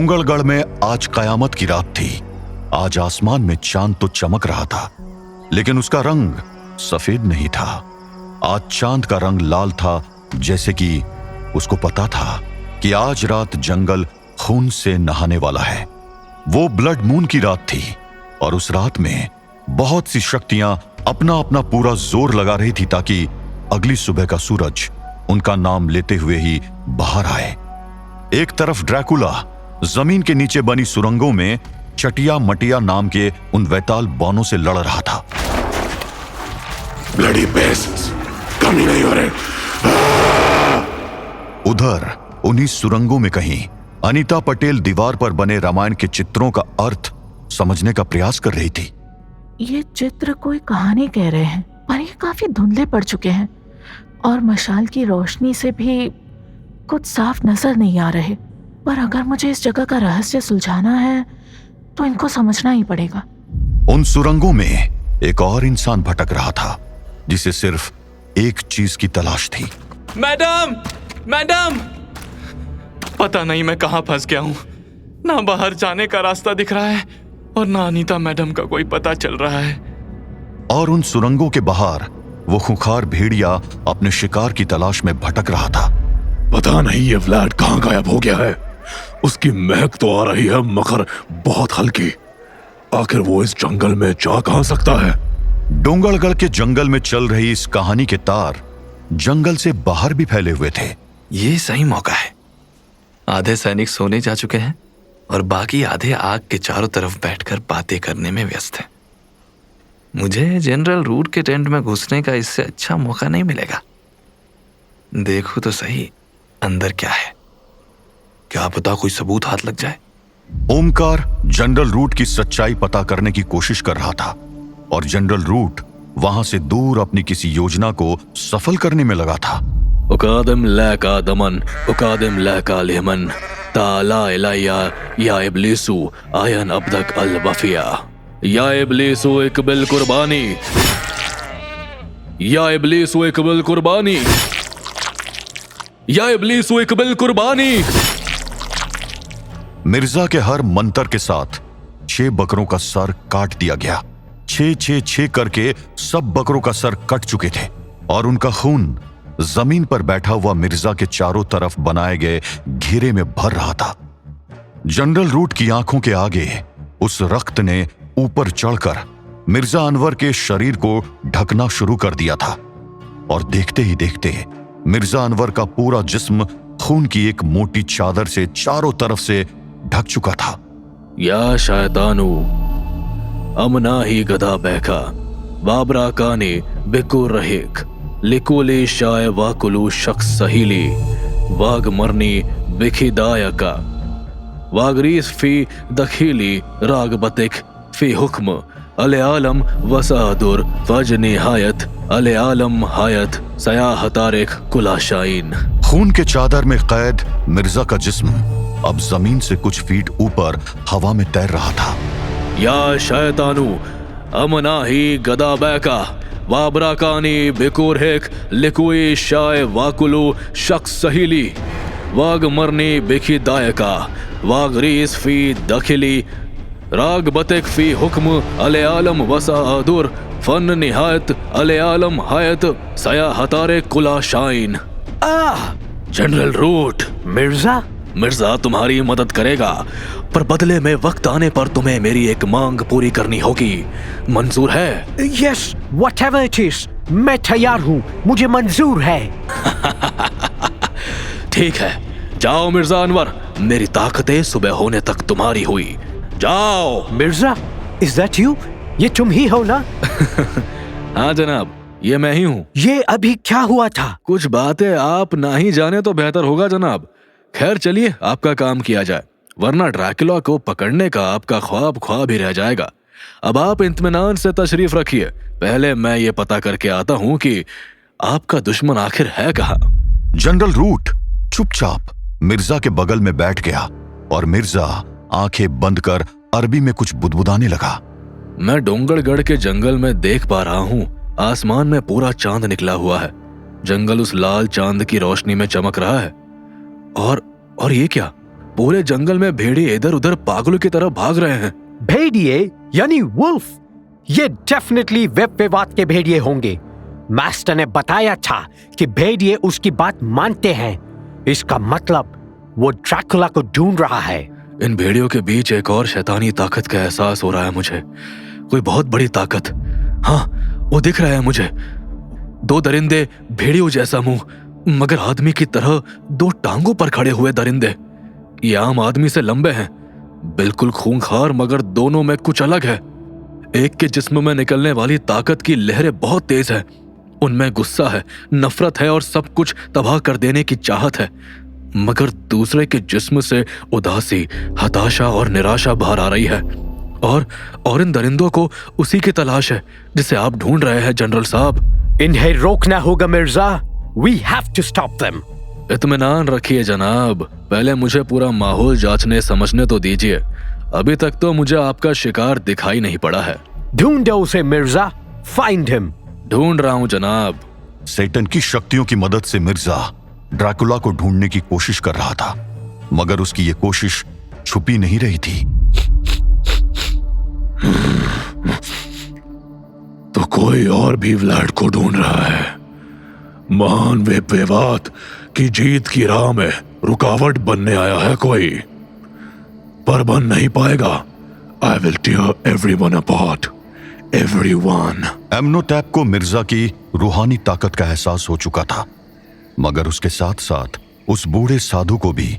डोंगरगढ़ में आज कयामत की रात थी। आज आसमान में चांद तो चमक रहा था, लेकिन उसका रंग सफेद नहीं था। आज चांद का रंग लाल था, जैसे कि उसको पता था कि आज रात जंगल खून से नहाने वाला है। वो ब्लड मून की रात थी और उस रात में बहुत सी शक्तियां अपना अपना पूरा जोर लगा रही थी ताकि अगली सुबह का सूरज उनका नाम लेते हुए ही बाहर आए। एक तरफ ड्रैकुला जमीन के नीचे बनी सुरंगों में चटिया मटिया नाम के उन वैताल बौनों से लड़ रहा था। ब्लडी पेस्ट्स, कम ही नहीं हो रहे। उधर उन्हीं सुरंगों में कहीं अनीता पटेल दीवार पर बने रामायण के चित्रों का अर्थ समझने का प्रयास कर रही थी। ये चित्र कोई कहानी कह रहे हैं, पर ये काफी धुंधले पड़ चुके हैं और मशाल की रोशनी से भी कुछ साफ नजर नहीं आ रहे। पर अगर मुझे इस जगह का रहस्य सुलझाना है तो इनको समझना ही पड़ेगा। उन सुरंगों में एक और इंसान भटक रहा था जिसे सिर्फ एक चीज की तलाश थी। मैडम, मैडम, पता नहीं मैं कहां फंस गया हूं। ना बाहर जाने का रास्ता दिख रहा है और ना अनीता मैडम का कोई पता चल रहा है। और उन सुरंगों के बाहर वो खूंखार भेड़िया अपने शिकार की तलाश में भटक रहा था। पता नहीं ये व्लाड कहाँ गायब हो गया है। उसकी महक तो आ रही है मगर बहुत हल्की। आखिर वो इस जंगल में जा कहां सकता है? डोंगरगढ़ के जंगल में चल रही इस कहानी के तार जंगल से बाहर भी फैले हुए थे। ये सही मौका है। आधे सैनिक सोने जा चुके हैं और बाकी आधे आग के चारों तरफ बैठकर बातें करने में व्यस्त हैं। मुझे जनरल रूट के टेंट में घुसने का इससे अच्छा मौका नहीं मिलेगा। देखो तो सही अंदर क्या है, क्या पता कोई सबूत हाथ लग जाए। ओमकार जनरल रूट की सच्चाई पता करने की कोशिश कर रहा था और जनरल रूट वहां से दूर अपनी किसी योजना को सफल करने में लगा था। उकादम लैका दमन, उकादम लैका लेमन, ताला इलाया या इब्लिसु आयन अब्दक अल वफिया, या इब्लिसु इकबिल कुर्बानी, या इब्लिसु इकबिल कुर्बानी, या इब्लिसु इकबिल कुर्बानी। मिर्जा के हर मंत्र के साथ 6 बकरों का सर काट दिया गया। 6 करके सब बकरों का सर कट चुके थे और उनका खून जमीन पर बैठा हुआ मिर्जा के चारों तरफ बनाए गए घेरे में भर रहा था। जनरल रूट की आंखों के आगे उस रक्त ने ऊपर चढ़कर मिर्जा अनवर के शरीर को ढकना शुरू कर दिया था और देखते ही देखते मिर्जा अनवर का पूरा जिस्म खून की एक मोटी चादर से चारों तरफ से ढक चुका था। या शैतानु अमना ही गधा बैका बाबरा काने बिको रहेक लिकोले शाय वाकुलू शख्स सहीली वाग मरनी बिखिदायका वागरीस फी दखीली राग बतिक फी हुक्म अले आलम वसादुर फज निहायत अले आलम हायत सयाह तारिक कुलाशाइन। खून के चादर में कैद मिर्जा का जिस्म अब जमीन से कुछ फीट ऊपर हवा में तैर रहा था। या शैतानु अमना ही गदा बैका वाबरा कानी बिकुर हेक लिकुई शाय वाकुलू शख्स सहीली वाग मरनी बिखी दायका वागरीस फी दखिली राग बतिक फी हुक्म अले आलम वसा आदुर फन निहायत अले आलम हायत सया हतारे कुला शाइन। जनरल रूट, मिर्जा तुम्हारी मदद करेगा, पर बदले में वक्त आने पर तुम्हें मेरी एक मांग पूरी करनी होगी। मंजूर है? Yes, whatever it is, मैं तैयार हूँ, मुझे मंजूर है। ठीक है, जाओ मिर्जा अनवर, मेरी ताकतें सुबह होने तक तुम्हारी हुई। जाओ। Mirza, is that you? ये तुम ही हो ना? हाँ जनाब, ये मैं ही हूँ। ये अभी क्या हुआ था? कुछ बातें आप ना ही जाने तो बेहतर होगा जनाब। खैर चलिए आपका काम किया जाए, वरना ड्रैकुला को पकड़ने का आपका ख्वाब ही रह जाएगा। अब आप इत्मीनान से तशरीफ रखिए। पहले मैं ये पता करके आता हूँ कि आपका दुश्मन आखिर है कहाँ। जनरल रूट चुपचाप मिर्जा के बगल में बैठ गया और मिर्जा आंखें बंद कर अरबी में कुछ बुदबुदाने लगा। मैं डोंगरगढ़ के जंगल में देख पा रहा हूँ, आसमान में पूरा चांद निकला हुआ है। जंगल उस लाल चांद की रोशनी में चमक रहा है। और ये क्या? पूरे जंगल में भेड़िए इधर उधर पागलों की तरह भाग रहे हैं। भेड़िए यानी वुल्फ, ये डेफिनेटली वेब विवाद के भेड़िए होंगे। मास्टर ने बताया था कि भेड़िए उसकी बात मानते हैं। इसका मतलब वो ड्रैकुला को ढूंढ रहा है। इन भेड़ियों के बीच एक और शैतानी ताकत का एहसास हो रहा है मुझे, कोई बहुत बड़ी ताकत। हाँ, वो दिख रहा है मुझे। 2 दरिंदे, भेड़ियों जैसा मुंह, मगर आदमी की तरह 2 टांगों पर खड़े हुए दरिंदे। ये आम आदमी से लंबे हैं, बिल्कुल खूंखार, मगर दोनों में कुछ अलग है। एक के जिस्म में निकलने वाली ताकत की लहरें बहुत तेज है, उनमें गुस्सा है, नफरत है और सब कुछ तबाह कर देने की चाहत है। मगर दूसरे के जिस्म से उदासी, हताशा और निराशा बाहर आ रही है। और इन दरिंदों को उसी की तलाश है जिसे आप ढूंढ रहे हैं जनरल साहब। इन्हें रोकना होगा Mirza. We have to stop them. इत्मीनान रखिए जनाब, पहले मुझे पूरा माहौल जांचने समझने तो दीजिए। अभी तक तो मुझे आपका शिकार दिखाई नहीं पड़ा है। ढूंढो उसे मिर्जा। Find him. ढूंढ रहा हूं जनाब। सेटन की शक्तियों की मदद से मिर्जा ड्रैकुला को ढूंढने की कोशिश कर रहा था, मगर उसकी ये कोशिश छुपी नहीं रही थी। तो कोई और भी व्लाड को ढूंढ रहा है। महान वेब विवाद की जीत की राह में रुकावट बनने आया है कोई, पर बन नहीं पाएगा। I will tear everyone apart, everyone. एम्नोटैप को मिर्जा की रूहानी ताकत का एहसास हो चुका था, मगर उसके साथ साथ उस बूढ़े साधु को भी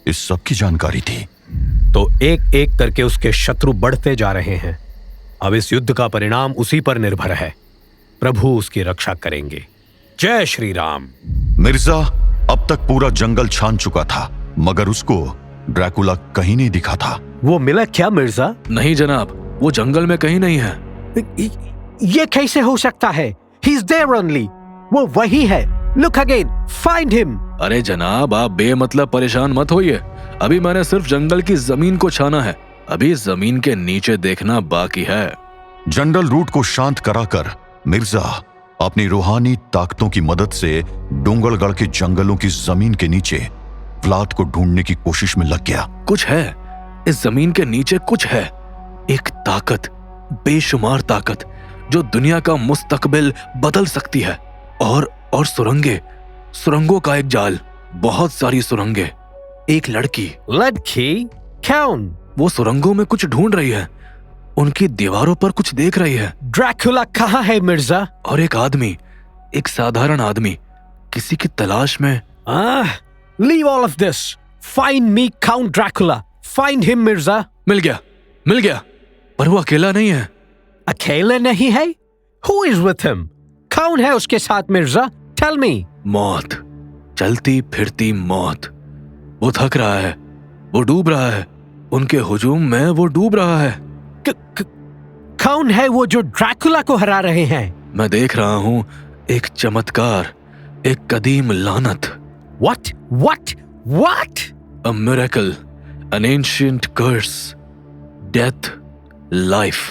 इस सब की जानकारी थी। तो एक एक करके उसके शत्रु बढ़ते जा रहे हैं। अब इस युद्ध का परिणाम उसी पर निर्भर है। प्रभु उसकी रक्षा करेंगे। जय श्री राम। मिर्जा अब तक पूरा जंगल छान चुका था, मगर उसको ड्रैकुला कहीं नहीं दिखा था। वो मिला क्या मिर्जा? नहीं जनाब, वो जंगल में कहीं नहीं है। ये कैसे हो सकता है? He's there only. वो वही है। Look again. Find him. अरे जनाब, आप बेमतलब परेशान मत होइए। अभी मैंने सिर्फ जंगल की जमीन को छाना है, अभी जमीन के नीचे देखना बाकी है। जनरल रूट को शांत कराकर मिर्जा अपनी रूहानी ताकतों की मदद से डोंगरगढ़ के जंगलों की जमीन के नीचे व्लाद को ढूंढने की कोशिश में लग गया। कुछ है इस जमीन के नीचे, कुछ है। एक ताकत, बेशुमार ताकत, जो दुनिया का मुस्तकबिल बदल सकती है। और सुरंगों का एक जाल, बहुत सारी सुरंगें। एक लड़की। लड़की? कौन? वो सुरंगों में कुछ ढूंढ रही है, उनकी दीवारों पर कुछ देख रही है। ड्रैकुला कहाँ है मिर्जा? और एक आदमी, एक साधारण आदमी, किसी की तलाश में। Leave all of this. Find me Count Dracula. Find him Mirza. मिल गया, पर वो अकेला नहीं है। अकेले नहीं है? Who is with him? कौन है उसके साथ मिर्जा? Tell me. मौत, चलती फिरती मौत। वो थक रहा है, वो डूब रहा है, उनके हुजूम में वो डूब रहा है। कौन है वो जो ड्रैकुला को हरा रहे हैं? मैं देख रहा हूं एक चमत्कार, एक कदीम लानत। What? A miracle, an ancient curse, death, life.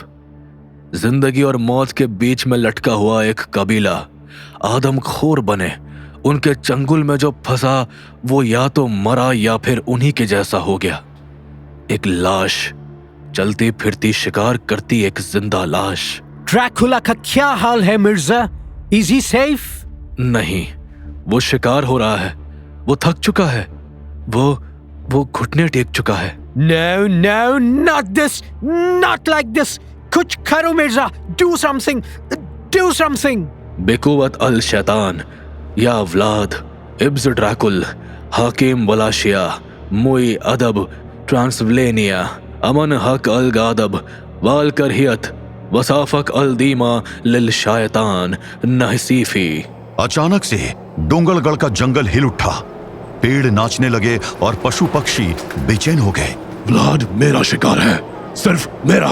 जिंदगी और मौत के बीच में लटका हुआ एक कबीला आदमखोर बने। उनके चंगुल में जो फंसा वो या तो मरा या फिर उन्हीं के जैसा हो गया। एक लाश, चलती फिरती शिकार करती एक जिंदा लाश। ड्रैकुला का क्या हाल है मिर्जा? Is he safe? नहीं, वो शिकार हो रहा है, वो थक चुका है, वो घुटने टेक चुका है। No, not this, not like this. कुछ करो मिर्जा, do something. बेकुवत अल शैतान, या व्लाद, इब्ज ड्रैकुल, हाकिम वलाशिया, मुई अदब, ट्रांसवलेनिया, अमन हक अल गादब, वाल करहियत, वसाफक अल दीमा लिल शायतान नहसीफी। अचानक से डोंगरगढ़ का जंगल हिल उठा, पेड़ नाचने लगे और पशु पक्षी बेचैन हो गए। व्लाड मेरा शिकार है, सिर्फ मेरा।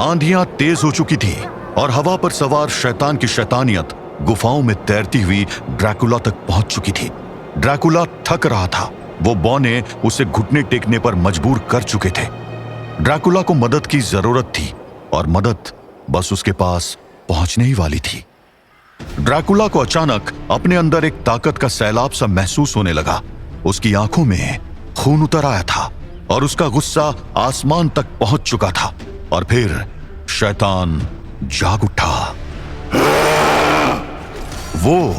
आंधियां तेज हो चुकी थी और हवा पर सवार शैतान की शैतानियत गुफाओं में तैरती हुई ड्रैकुला तक पहुंच चुकी थी। ड्रैकुला थक रहा था, वो बौने उसे घुटने टेकने पर मजबूर कर चुके थे। ड्रैकुला को मदद की जरूरत थी और मदद बस उसके पास पहुंचने ही वाली थी। ड्रैकुला को अचानक अपने अंदर एक ताकत का सैलाब सा महसूस होने लगा। उसकी आंखों में खून उतर आया था और उसका गुस्सा आसमान तक पहुंच चुका था। और फिर शैतान जाग उठा। वो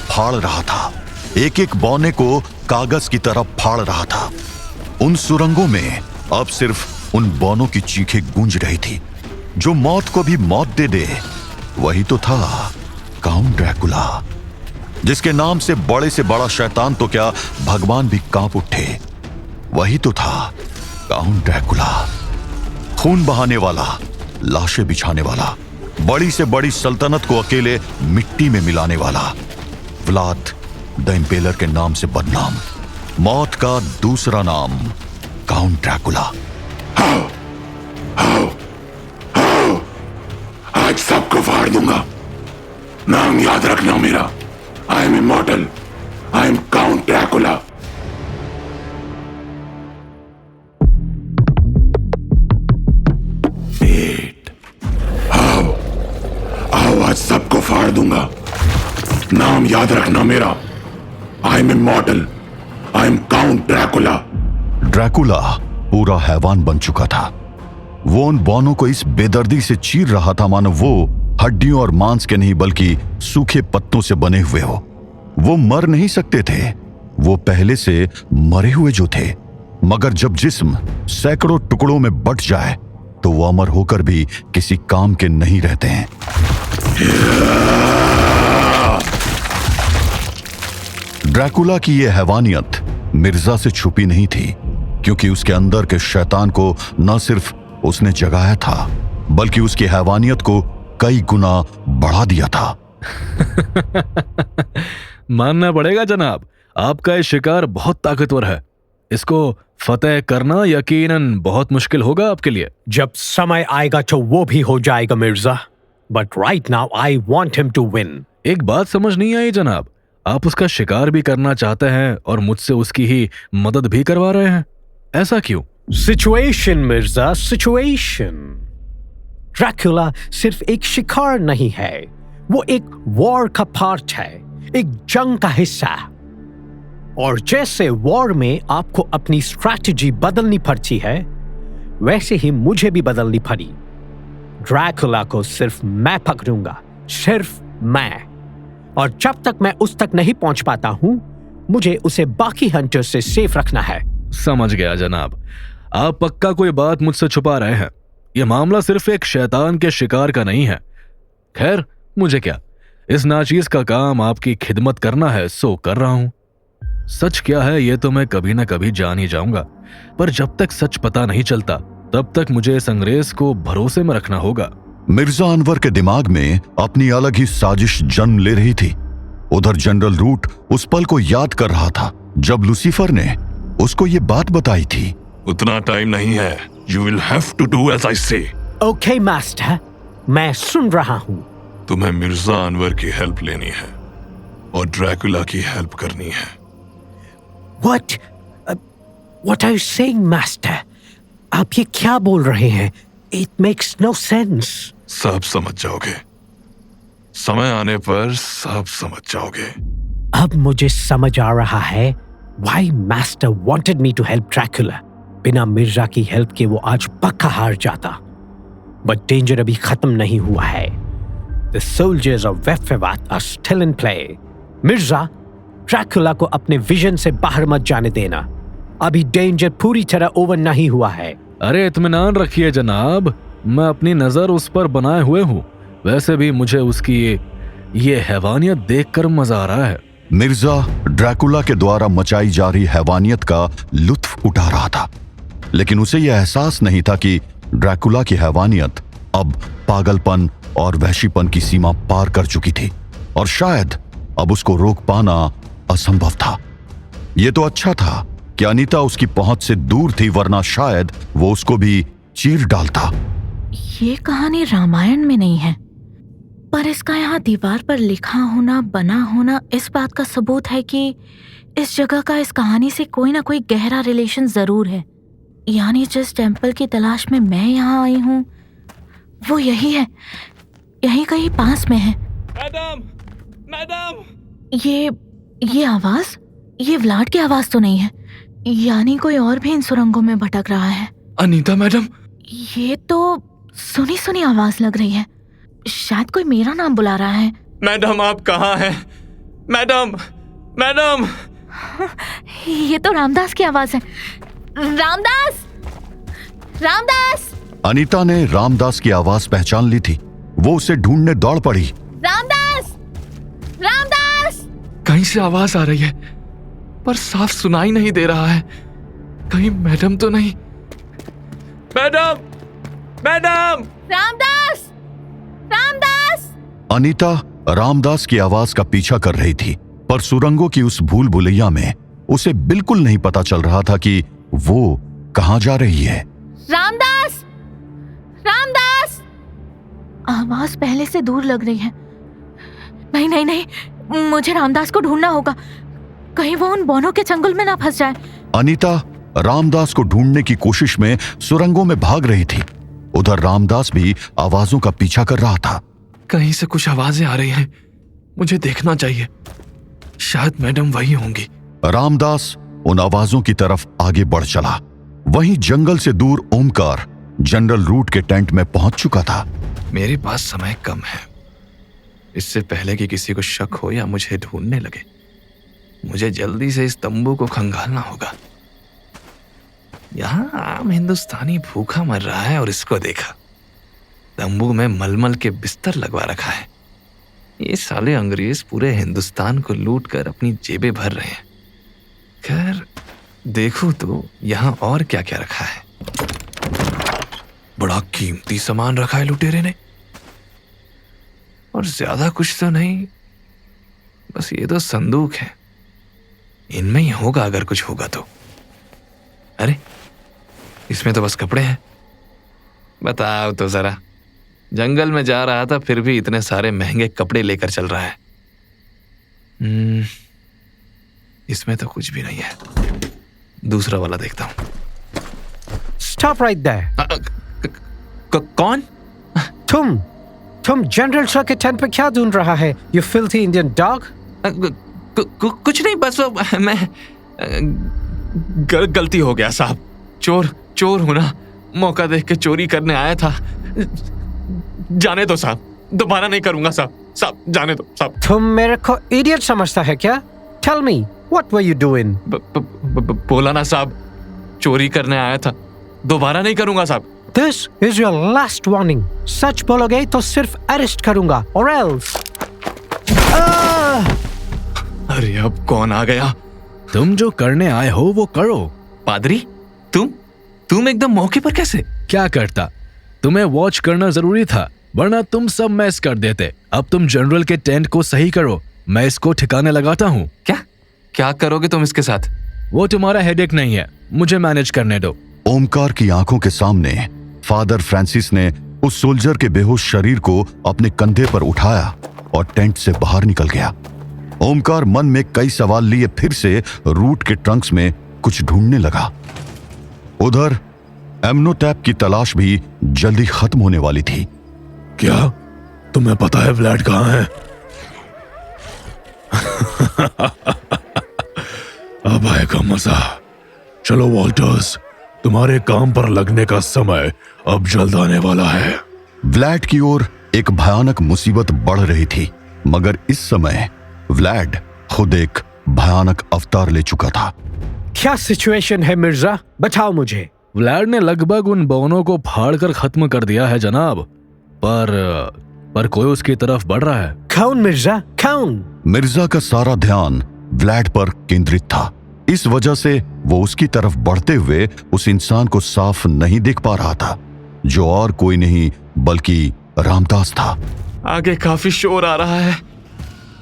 फाड़ रहा था, एक एक बौने को कागज की तरफ फाड़ रहा था। उन सुरंगों में अब सिर्फ उन बौनों की चीखें गूंज रही थी। जो मौत को भी मौत दे दे, वही तो था काउंट ड्रैकुला, जिसके नाम से बड़ा शैतान तो क्या भगवान भी कांप उठे। वही तो था काउंट ड्रैकुला, खून बहाने वाला, लाशें बिछाने वाला, बड़ी से बड़ी सल्तनत को अकेले मिट्टी में मिलाने वाला, व्लाद द इम्पेलर के नाम से बदनाम, मौत का दूसरा नाम काउंट ड्रैकुला। आज सबको फाड़ दूंगा। नाम याद रखना मेरा। I am immortal. I am count Dracula. आओ आज सबको फाड़ दूंगा। नाम याद रखना मेरा। I am immortal. I am count Dracula. Dracula पूरा हैवान बन चुका था। वो उन बौनों को इस बेदर्दी से चीर रहा था मानो वो हड्डियों और मांस के नहीं बल्कि सूखे पत्तों से बने हुए हो। वो मर नहीं सकते थे, वो पहले से मरे हुए जो थे। मगर जब जिस्म सैकड़ों टुकड़ों में बट जाए तो वो अमर होकर भी किसी काम के नहीं रहते हैं। ड्रैकुला की ये हैवानियत मिर्जा से छुपी नहीं थी, क्योंकि उसके अंदर के शैतान को न सिर्फ उसने जगाया था बल्कि उसकी हैवानियत को कई गुना बढ़ा दिया था। मानना पड़ेगा जनाब, आपका ये शिकार बहुत ताकतवर है। इसको फतेह करना यकीनन बहुत मुश्किल होगा आपके लिए। जब समय आएगा तो वो भी हो जाएगा Mirza, but right now I want him to win. एक बात समझ नहीं आई जनाब, आप उसका शिकार भी करना चाहते हैं और मुझसे उसकी ही मदद भी करवा रहे हैं, ऐसा क्यों? Situation Mirza, situation. ड्रैकुला सिर्फ एक शिकार नहीं है, वो एक वॉर का पार्ट है, एक जंग का हिस्सा। और जैसे वॉर में आपको अपनी स्ट्रैटेजी बदलनी पड़ती है, वैसे ही मुझे भी बदलनी पड़ी। ड्रैकुला को सिर्फ मैं पकड़ूंगा, सिर्फ मैं। और जब तक मैं उस तक नहीं पहुंच पाता हूं, मुझे उसे बाकी हंटर से सेफ रखना है। समझ गया जनाब, आप पक्का कोई बात मुझसे छुपा रहे हैं। यह मामला सिर्फ एक शैतान के शिकार का नहीं है। खैर, मुझे क्या, इस नाचीज का काम आपकी खिदमत करना है, सो कर रहा हूं। सच क्या है ये तो मैं कभी ना कभी जान ही जाऊंगा, पर जब तक सच पता नहीं चलता तब तक मुझे इस अंग्रेज को भरोसे में रखना होगा। मिर्जा अनवर के दिमाग में अपनी अलग ही साजिश जन्म ले रही थी। उधर जनरल रूट उस पल को याद कर रहा था जब लूसीफर ने उसको ये बात बताई थी। उतना टाइम नहीं है। You will have to do as I say. Okay master, मैं सुन रहा हूं। तुम्हें मिर्जा अनवर की हेल्प लेनी है और ड्रैकुला की हेल्प करनी है। What are you saying, master? आप ये क्या बोल रहे हैं? It makes no sense. सब समझ जाओगे, समय आने पर सब समझ जाओगे। अब मुझे समझ आ रहा है why master wanted me to help Dracula. बिना मिर्जा की हेल्प के वो आज पक्का हार जाता। But danger अभी खत्म नहीं हुआ है। The soldiers of Vefevat are still in play. Mirza, Dracula को अपने विजन से बाहर मत जाने देना। अभी डेंजर पूरी तरह ओवर नहीं हुआ है। अरे इत्मीनान रखिए जनाब, मैं अपनी नजर उस पर बनाए हुए हूँ। वैसे भी मुझे उसकी ये हैवानियत देखकर मजा आ रहा है। मिर्जा ड्रैकुला के द्वारा मचाई जा रही हैवानियत का लुत्फ उठा रहा था, लेकिन उसे यह एहसास नहीं था कि ड्रैकुला की हैवानियत अब पागलपन और वहशीपन की सीमा पार कर चुकी थी और शायद अब उसको रोक पाना असंभव था। यह तो अच्छा था कि अनीता उसकी पहुंच से दूर थी, वरना शायद वो उसको भी चीर डालता। ये कहानी रामायण में नहीं है, पर इसका यहाँ दीवार पर लिखा होना, बना होना इस बात का सबूत है कि इस जगह का इस कहानी से कोई ना कोई गहरा रिलेशन जरूर है। यानी जिस टेम्पल की तलाश में मैं यहाँ आई हूँ वो यही है, यहीं कहीं पास में है। Madam, madam! ये आवाज, ये व्लाड की आवाज तो नहीं है। यानी कोई और भी इन सुरंगों में भटक रहा है। अनीता मैडम, ये तो सुनी सुनी आवाज लग रही है, शायद कोई मेरा नाम बुला रहा है। मैडम आप कहाँ हैं? Madam, madam. ये तो रामदास की आवाज है। रामदास, रामदास, अनीता ने रामदास की आवाज पहचान ली थी। वो उसे ढूंढने दौड़ पड़ी। रामदास, रामदास। कहीं से आवाज आ रही है पर साफ सुनाई नहीं दे रहा है। कहीं मैडम तो नहीं? Madam, madam. रामदास, रामदास। अनीता रामदास की आवाज का पीछा कर रही थी, पर सुरंगों की उस भूल भुलैया में उसे बिल्कुल नहीं पता चल रहा था कि वो कहां जा रही है। रामदास, रामदास। आवाज पहले से दूर लग रही है। नहीं नहीं नहीं, मुझे रामदास को ढूंढना होगा, कहीं वो उन बौनों के चंगुल में ना फंस जाए। अनीता रामदास को ढूंढने की कोशिश में सुरंगों में भाग रही थी। उधर रामदास भी आवाजों का पीछा कर रहा था। कहीं से कुछ आवाजें आ रही हैं, मुझे देखना चाहिए। शायद मैडम वही होंगी। रामदास उन आवाजों की तरफ आगे बढ़ चला। वहीं जंगल से दूर ओमकार जनरल रूट के टेंट में पहुंच चुका था। मेरे पास समय कम है। इससे पहले कि किसी को शक हो या मुझे ढूंढने लगे, मुझे जल्दी से इस तंबू को खंगालना होगा। यहां आम हिंदुस्तानी भूखा मर रहा है और इसको देखा। तंबू में मलमल के बिस्तर लगवा रखा है। ये साले अंग्रेज पूरे हिंदुस्तान को लूट कर अपनी जेबें भर रहे हैं। खैर देखूं तो यहां और क्या क्या रखा है। बड़ा कीमती सामान रखा है लुटेरे ने, और ज्यादा कुछ तो नहीं। बस ये तो संदूक है, इनमें ही होगा अगर कुछ होगा तो। अरे इसमें तो बस कपड़े हैं। बताओ तो जरा, जंगल में जा रहा था फिर भी इतने सारे महंगे कपड़े लेकर चल रहा है। इसमें तो कुछ भी नहीं है। दूसरा वाला देखता हूं। Stop right there. कौन? तुम जनरल सर के टेंट पे क्या ढूंढ रहा है? You filthy Indian dog. कुछ नहीं, बस मैं गलती हो गया साहब। चोर हूं ना, मौका देख के चोरी करने आया था। जाने दो साहब, दोबारा नहीं करूंगा साहब, जाने दो साहब। तुम मेरे को इडियट समझता है क्या? Tell me, what were you doing? बोला ना साहब, चोरी करने आया था, दोबारा नहीं करूंगा साहब। This is your last warning. सच बोलोगे तो सिर्फ अरेस्ट करूंगा, or else. अरे अब कौन आ गया? तुम जो करने आए हो वो करो। पादरी, तुम एकदम मौके पर कैसे? क्या करता? तुम्हें वॉच करना जरूरी था, वरना तुम सब मैस कर देते। अब तुम जनरल के टेंट को सही करो, मैं इसको ठिकाने लगाता हूँ। क्या करोगे तुम इसके साथ? वो तुम्हारा हेडेक नहीं है, मुझे मैनेज करने दो। ओमकार की आंखों के सामने फादर फ्रांसिस ने उस सोल्जर के बेहोश शरीर को अपने कंधे पर उठाया और टेंट से बाहर निकल गया। ओमकार मन में कई सवाल लिए फिर से रूट के ट्रंक्स में कुछ ढूंढने लगा। उधर एमनोटैप की तलाश भी जल्दी खत्म होने वाली थी। क्या तुम्हें पता है व्लाड कहाँ है? अब आएगा मजा। चलो वॉल्टर्स, तुम्हारे काम पर लगने का समय अब जल्द आने वाला है। व्लाड की ओर एक भयानक मुसीबत बढ़ रही थी, मगर इस समय व्लाड खुद एक भयानक अवतार ले चुका था। क्या सिचुएशन है मिर्जा? बताओ मुझे। व्लाड ने लगभग उन बौनों को फाड़कर खत्म कर दिया है जनाब, पर कोई उसकी तरफ बढ़ रहा है। कौन मिर्जा, कौन? मिर्जा का सारा ध्यान व्लाड पर केंद्रित था। इस वजह से वो उसकी तरफ बढ़ते हुए उस इंसान को साफ नहीं देख पा रहा था, जो और कोई नहीं बल्कि रामदास था। आगे काफी शोर आ रहा है,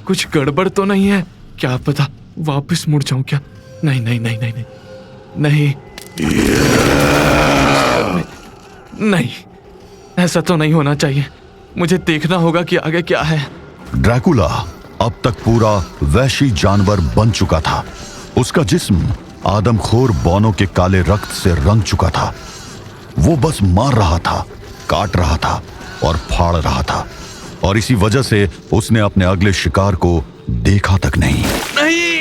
कुछ गड़बड़ तो नहीं है? क्या पता वापस मुड़ जाऊं क्या? नहीं नहीं नहीं नहीं नहीं नहीं नहीं, ऐसा तो नहीं होना चाहिए। मुझे देखना होगा कि आगे क्या है। ड्रैकुला अब तक पूरा वैशी जानवर बन चुका था। उसका जिस्म आदमखोर बौनों के काले रक्त से रंग चुका था। वो बस मार रहा था, काट रहा था और फाड़ रहा था, और इसी वजह से उसने अपने अगले शिकार को देखा तक नहीं। नहीं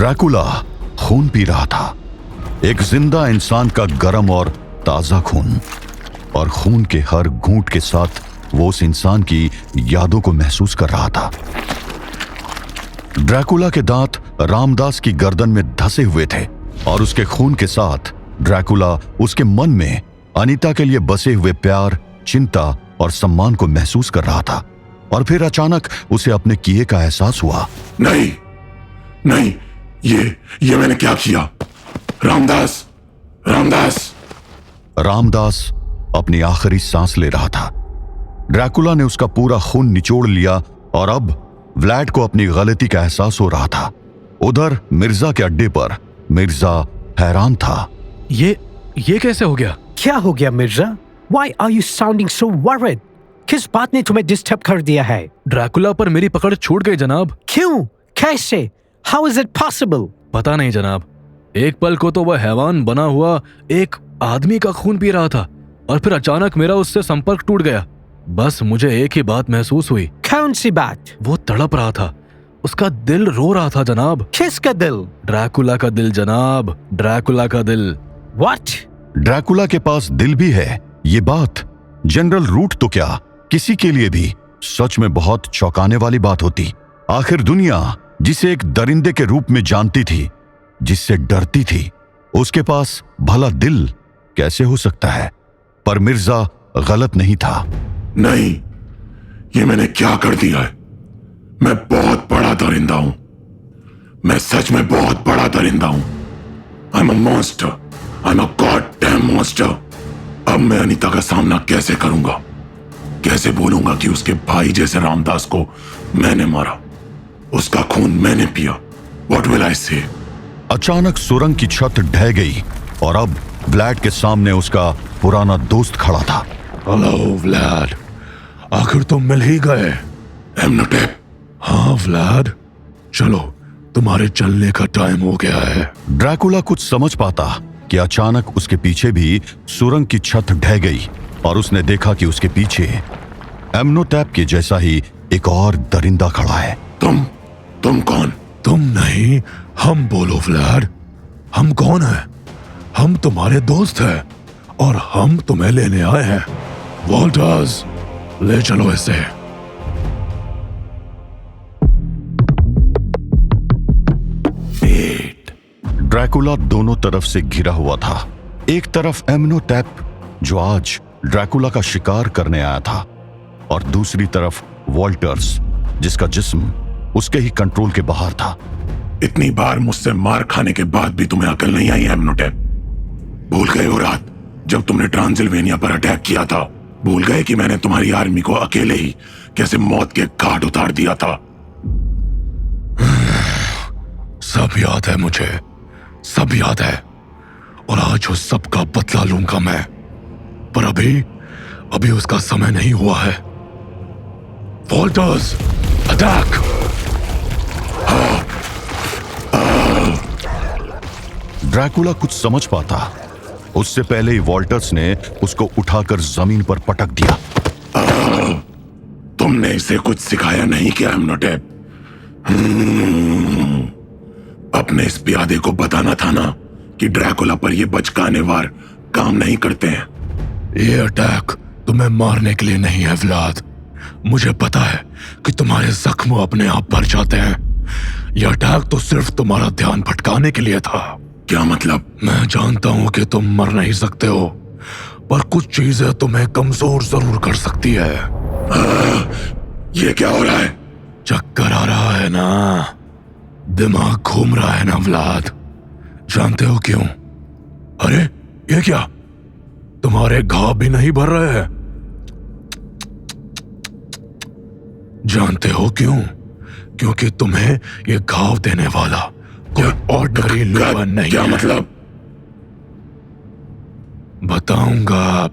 ड्रैकुला खून पी रहा था, एक जिंदा इंसान का गर्म और ताजा खून, और खून के हर घूंट के साथ वो उस इंसान की यादों को महसूस कर रहा था। ड्रैकुला के दांत रामदास की गर्दन में धंसे हुए थे और उसके खून के साथ ड्रैकुला उसके मन में अनीता के लिए बसे हुए प्यार, चिंता और सम्मान को महसूस कर रहा था। और फिर अचानक उसे अपने किए का एहसास हुआ। नहीं नहीं, ये मैंने क्या किया? रामदास, रामदास। रामदास अपनी आखिरी सांस ले रहा था। ड्रैकुला ने उसका पूरा खून निचोड़ लिया और अब व्लाड को अपनी गलती का एहसास हो रहा था। उधर मिर्जा के अड्डे पर मिर्जा हैरान था। ये कैसे हो गया? क्या हो गया Mirza? Why are you sounding so worried? किस बात ने तुम्हें डिस्टर्ब कर दिया है? ड्रैकुला पर मेरी पकड़ छूट गई जनाब। क्यों? कैसे? How is it possible? पता नहीं जनाब, एक पल को तो वह हैवान बना हुआ एक आदमी का खून पी रहा था और फिर अचानक मेरा उससे संपर्क टूट गया। बस मुझे एक ही बात महसूस हुई। कौन सी बात? वो तड़प रहा था, उसका दिल रो रहा था जनाब। किसका दिल? ड्रैकुला का दिल जनाब, ड्रैकुला का दिल। What? ड्रैकुला के पास दिल भी है, ये बात जनरल रूट तो क्या, किसी के लिए भी सच में बहुत चौंकाने वाली बात होती। आखिर दुनिया जिसे एक दरिंदे के रूप में जानती थी, जिससे डरती थी, उसके पास भला दिल कैसे हो सकता है? पर मिर्जा गलत नहीं था। नहीं, ये मैंने क्या कर दिया है? मैं बहुत बड़ा दरिंदा हूं, मैं सच में बहुत बड़ा दरिंदा हूं। I'm a monster, I'm a goddamn monster। अब मैं अनीता का सामना कैसे करूंगा? कैसे बोलूंगा कि उसके भाई जैसे रामदास को मैंने मारा, उसका खून मैंने पिया? What will I say? अचानक सुरंग की छत ढह गई और अब व्लाड के सामने उसका पुराना दोस्त खड़ा था। हेलो व्लाड, आखिर तुम मिल ही गए। एमनोटेप। हाँ व्लाड, चलो तुम्हारे चलने का टाइम हो गया है। ड्रैकुला कुछ समझ पाता कि अचानक उसके पीछे भी सुरंग की छत ढह गई और उसने देखा कि उसके पीछे एमनोटैप के जैसा ही एक और दरिंदा खड़ा है। तुम कौन? तुम नहीं, हम बोलो व्लाड, हम कौन है? हम तुम्हारे दोस्त हैं और हम तुम्हें लेने आए हैं। वॉल्टर्स, ले चलो इसे। ड्रैकुला दोनों तरफ से घिरा हुआ था। एक तरफ एमनोटैप जो आज ड्रैकुला का शिकार करने आया था, और दूसरी तरफ वॉल्टर्स जिसका जिस्म उसके ही कंट्रोल के बाहर था। इतनी बार मुझसे मार खाने के बाद भी तुम्हें अकल नहीं आई एमनोटैप? भूल गए हो रात जब तुमने ट्रांसिल्वेनिया पर अटैक किया था? भूल गए कि मैंने तुम्हारी आर्मी को अकेले ही कैसे मौत के घाट उतार दिया था? सब याद है मुझे, सब याद है, और आज उस सब का बदला लूंगा मैं। पर अभी उसका समय नहीं हुआ है। Walter's, attack! ड्रैकुला कुछ समझ पाता उससे पहले ही वॉल्टर्स ने उसको उठाकर जमीन पर पटक दिया। तुमने इसे कुछ सिखाया नहीं क्या एमनोटैप? अपने इस प्यादे को बताना था ना कि ड्रैकुला पर ये बचकाने वार काम नहीं करते हैं। ये अटैक तुम्हें मारने के लिए नहीं है व्लाद। मुझे पता है कि तुम्हारे जख्म अपने आप भर जाते हैं। यह अटैक तो सिर्फ तुम्हारा ध्यान भटकाने के लिए था। क्या मतलब? मैं जानता हूं कि तुम मर नहीं सकते हो, पर कुछ चीजें तुम्हें कमजोर जरूर कर सकती है। ये क्या हो रहा है? चक्कर आ रहा है ना, दिमाग घूम रहा है ना व्लाद। जानते हो क्यों? अरे ये क्या, तुम्हारे घाव भी नहीं भर रहे हैं? जानते हो क्यों? क्योंकि तुम्हें ये घाव देने वाला कोई ऑर्डिनरी लुबन नहीं। क्या मतलब? बताऊंगा,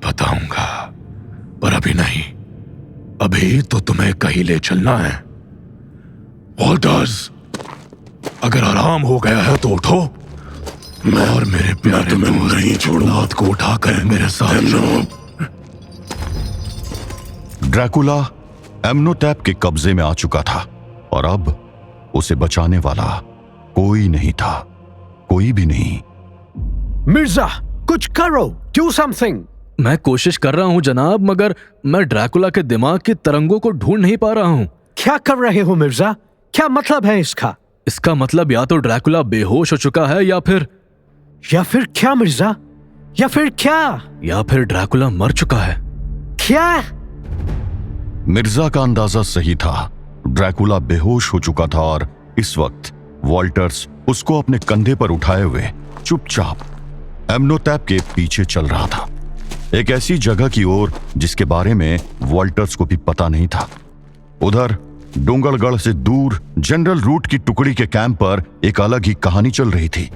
पर अभी नहीं। अभी तो तुम्हें कहीं ले चलना है। वॉल्टर्स, अगर आराम हो गया है तो उठो। मैं और मेरे प्यारे तुम्हें नहीं छोड़ूंगा। हाथ को उठाकर मेरे साथ चलो। ड्रैकुला एमनोटैप के कब्जे में आ चुका था और अब उसे बचाने वाला कोई नहीं था, कोई भी नहीं। मिर्जा, कुछ करो, डू समथिंग। मैं कोशिश कर रहा हूँ जनाब, मगर मैं ड्रैकुला के दिमाग की तरंगों को ढूंढ नहीं पा रहा हूँ। क्या कर रहे हो मिर्जा? क्या मतलब है इसका? इसका मतलब या तो ड्रैकुला बेहोश हो चुका है या फिर क्या मिर्जा? या फिर क्या? या फिर ड्रैकुला मर चुका है। क्या? मिर्जा का अंदाजा सही था। ड्रैकुला बेहोश हो चुका था और इस वक्त वॉल्टर्स उसको अपने कंधे पर उठाए हुए चुपचाप एम्नोतैप के पीछे चल रहा था, एक ऐसी जगह की ओर जिसके बारे में वॉल्टर्स को भी पता नहीं था। उधर डोंगरगढ़ से दूर जनरल रूट की टुकड़ी के कैंप पर एक अलग ही कहानी चल रही थी।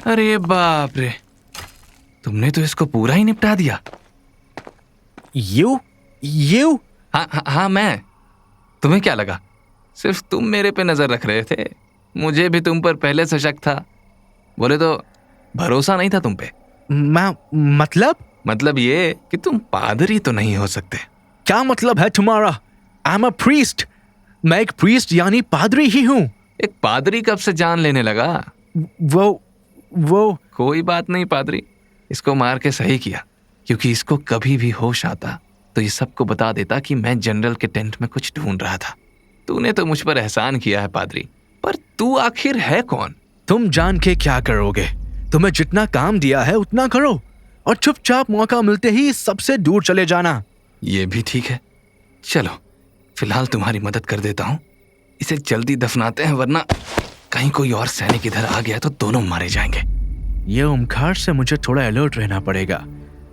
अरे बाप रे, तुमने तो इसको पूरा ही निपटा दिया। यू? हाँ, मैं। तुम्हें क्या लगा सिर्फ तुम मेरे पे नजर रख रहे थे? मुझे भी तुम पर पहले से शक था। बोले तो भरोसा नहीं था तुम पे। मतलब ये कि तुम पादरी तो नहीं हो सकते। क्या मतलब है तुम्हारा? I am a priest. मैं एक प्रीस्ट यानी पादरी ही हूँ। एक पादरी कब से जान लेने लगा? वो कोई बात नहीं पादरी, इसको मार के सही किया, क्योंकि इसको कभी भी होश आता तो ये सबको बता देता कि मैं जनरल के टेंट में कुछ ढूंढ रहा था। तूने तो मुझ पर एहसान किया है पादरी, पर तू आखिर है कौन? तुम जान के क्या करोगे? तुम्हें जितना काम दिया है उतना करो और चुपचाप मौका मिलते ही सबसे दूर चले जाना। ये भी ठीक है, चलो फिलहाल तुम्हारी मदद कर देता हूँ। इसे जल्दी दफनाते हैं, वरना कहीं कोई और सैनिक इधर आ गया तो दोनों मारे जाएंगे। ये ओमकार से मुझे थोड़ा अलर्ट रहना पड़ेगा।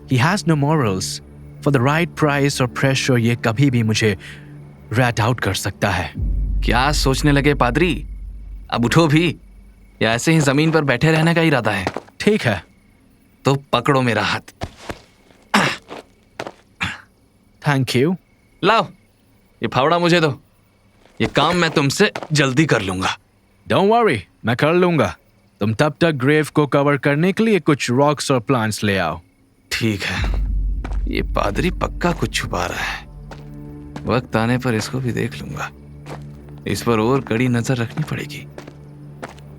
He has no morals. For the right price or pressure ये कभी भी मुझे rat out कर सकता है। क्या सोचने लगे पादरी? अब उठो भी, या ऐसे ही जमीन पर बैठे रहने का इरादा है? ठीक है, तो पकड़ो मेरा हाथ। Thank you. लाओ ये फावड़ा मुझे दो, ये काम मैं तुमसे जल्दी कर लूंगा। डोंट वरी, मैं कर लूंगा। तुम तब तक ग्रेव को कवर करने के लिए कुछ रॉक्स और प्लांट्स ले आओ। ठीक है, ये पादरी पक्का कुछ छुपा रहा है। वक्त आने पर इसको भी देख लूंगा। इस पर और कड़ी नजर रखनी पड़ेगी।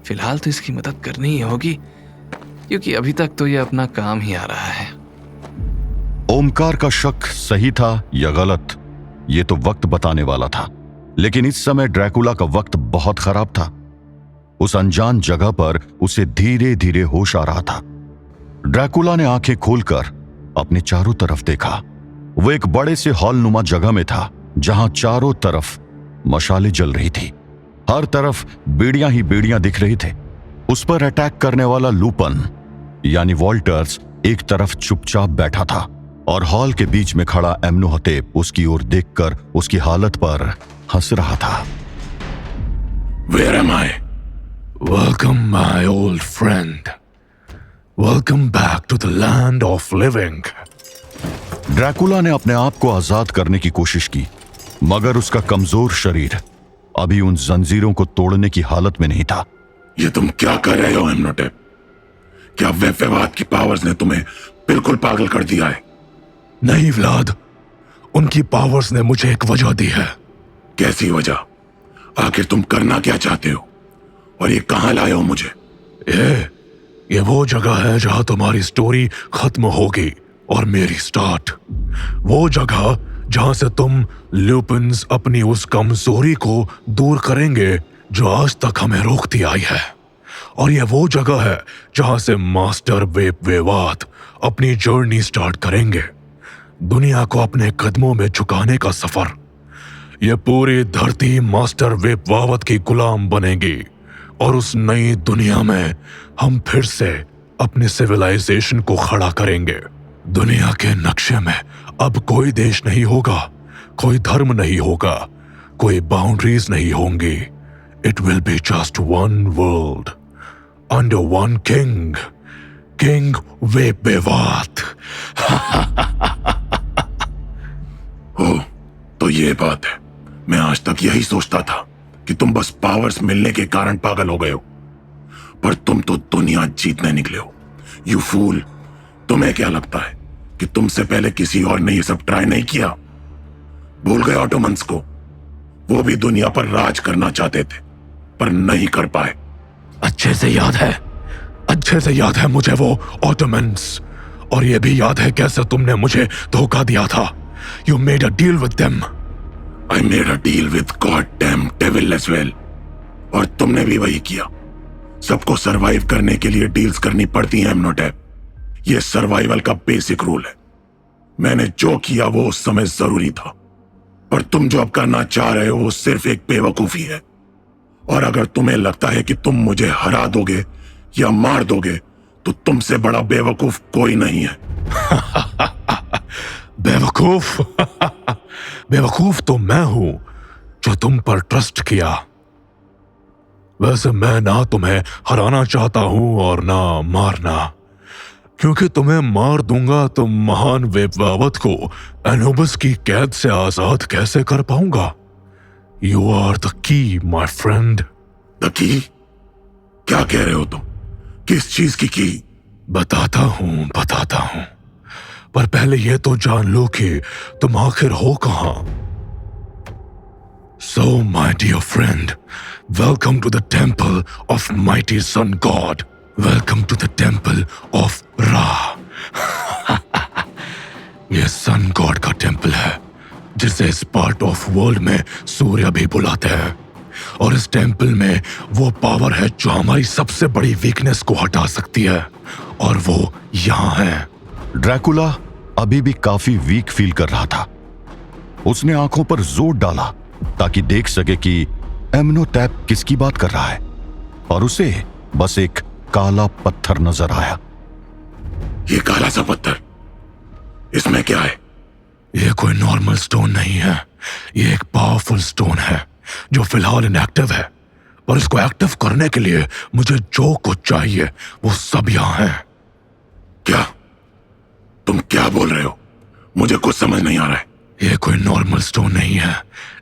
फिलहाल तो इसकी मदद करनी ही होगी, क्योंकि अभी तक तो ये अपना काम ही आ रहा है। ओमकार का शक सही था या गलत, ये तो वक्त बताने वाला था। लेकिन इस समय ड्रैकुला का वक्त बहुत खराब था। उस अनजान जगह पर उसे धीरे धीरे होश आ रहा था। ड्रैकुला ने आंखें खोलकर अपने चारों तरफ देखा। वो एक बड़े से हॉलनुमा जगह में था, जहां चारों तरफ मशालें जल रही थी। हर तरफ बेड़ियां ही बेड़ियां दिख रही थे। उस पर अटैक करने वाला लूपन यानी वॉल्टर्स एक तरफ चुपचाप बैठा था और हॉल के बीच में खड़ा एम्नोहतेप उसकी ओर देखकर उसकी हालत पर हंस रहा था। Where am I? Welcome, my old friend. Welcome back to the land of living. Dracula ने अपने आप को आजाद करने की कोशिश की, मगर उसका कमजोर शरीर अभी उन जंजीरों को तोड़ने की हालत में नहीं था। ये तुम क्या कर रहे हो एम्नोटेप? क्या वेफेवाद की पावर्स ने तुम्हें बिल्कुल पागल कर दिया है? नहीं व्लाद, उनकी पावर्स ने मुझे एक वजह दी है। कैसी वजह? आखिर तुम करना क्या चाहते हो और ये कहां लाए हो मुझे? ये वो जगह है जहां तुम्हारी स्टोरी खत्म होगी और मेरी स्टार्ट। वो जगह जहां से तुम लूपिन्स अपनी उस कमजोरी को दूर करेंगे जो आज तक हमें रोकती आई है। और यह वो जगह है जहां से मास्टर वेपवेवाद अपनी जर्नी स्टार्ट करेंगे, दुनिया को अपने कदमों में झुकाने का सफर। यह पूरी धरती मास्टर वेपवावत की गुलाम बनेगी और उस नई दुनिया में हम फिर से अपनी सिविलाइजेशन को खड़ा करेंगे। दुनिया के नक्शे में अब कोई देश नहीं होगा, कोई धर्म नहीं होगा, कोई बाउंड्रीज नहीं होंगी। It will be just one world under one king, king वेपवेवाद। ओ, तो ये बात है। मैं आज तक यही सोचता था कि तुम बस पावर्स मिलने के कारण पागल हो गए हो, पर तुम तो दुनिया जीतने निकले हो। यू फूल, तुम्हें क्या लगता है कि तुमसे पहले किसी और ने ये सब ट्राई नहीं किया? भूल गए ऑटोमन्स को? वो भी दुनिया पर राज करना चाहते थे, पर नहीं कर पाए। अच्छे से याद है मुझे वो ऑटोमन्स, और ये भी याद है कैसे तुमने मुझे धोखा दिया था। You made a deal with them. I made a deal with goddamn devil as well. और तुमने भी वही किया। सबको सरवाइव करने के लिए डील्स करनी पड़ती हैं एमनोटेप। ये सर्वाइवल का बेसिक रूल है। मैंने जो किया वो उस समय जरूरी था, पर तुम जो अब करना चाह रहे हो वो सिर्फ एक बेवकूफी है। और अगर तुम्हें लगता है कि तुम मुझे हरा दोगे या मार दोगे तो तुमसे बड़ा बेवकूफ कोई नहीं है। बेवकूफ तो मैं हूं जो तुम पर ट्रस्ट किया। वैसे मैं ना तुम्हें हराना चाहता हूं और ना मारना, क्योंकि तुम्हें मार दूंगा तो महान वेबवावत को एनोबस की कैद से आजाद कैसे कर पाऊंगा। You are the key my friend. The key? क्या कह रहे हो तुम? किस चीज की? बताता हूं, पर पहले ये तो जान लो कि तुम आखिर हो कहां। So, my dear friend, welcome to the temple of mighty sun god. Welcome to the temple of Ra. ये सन गॉड का टेम्पल है, जिसे इस पार्ट ऑफ वर्ल्ड में सूर्य भी बुलाते हैं। और इस टेम्पल में वो पावर है जो हमारी सबसे बड़ी वीकनेस को हटा सकती है, और वो यहाँ है। ड्रैकुला अभी भी काफी वीक फील कर रहा था। उसने आंखों पर जोर डाला ताकि देख सके कि एमनोटेप किसकी बात कर रहा है, और उसे बस एक काला पत्थर नजर आया। ये काला सा पत्थर, इसमें क्या है? ये कोई नॉर्मल स्टोन नहीं है। ये एक पावरफुल स्टोन है जो फिलहाल इनएक्टिव है, पर इसको एक्टिव करने के लिए मुझे जो कुछ चाहिए वो सब यहां है। क्या तुम क्या बोल रहे हो? मुझे कुछ समझ नहीं आ रहा है। ये कोई नॉर्मल स्टोन नहीं है।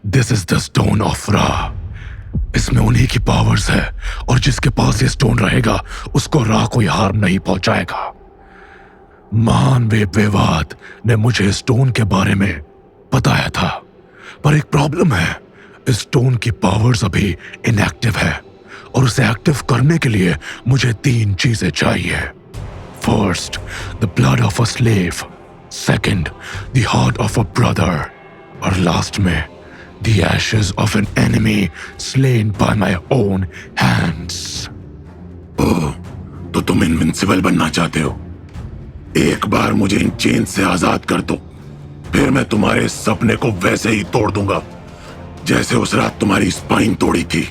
This is the stone of रा। इसमें उन्हीं की पावर्स है, और जिसके पास ये स्टोन रहेगा उसको रा कोई हार्म नहीं पहुंचाएगा। महान वेबवाद ने मुझे स्टोन के बारे में बताया था, पर एक प्रॉब्लम है। इस स्टोन की पावर्स अभी इनएक्टिव है, और उसे एक्टिव करने के लिए मुझे 3 चीजें चाहिए। First, the blood of a slave. Second, the heart of a brother. और लास्ट में the ashes of an enemy slain by my own hands. ओह, तो तुम इनविंसिबल बनना चाहते हो? एक बार मुझे इन चेन से आजाद कर दो, फिर मैं तुम्हारे सपने को वैसे ही तोड़ दूंगा जैसे उस रात तुम्हारी स्पाइन तोड़ी थी।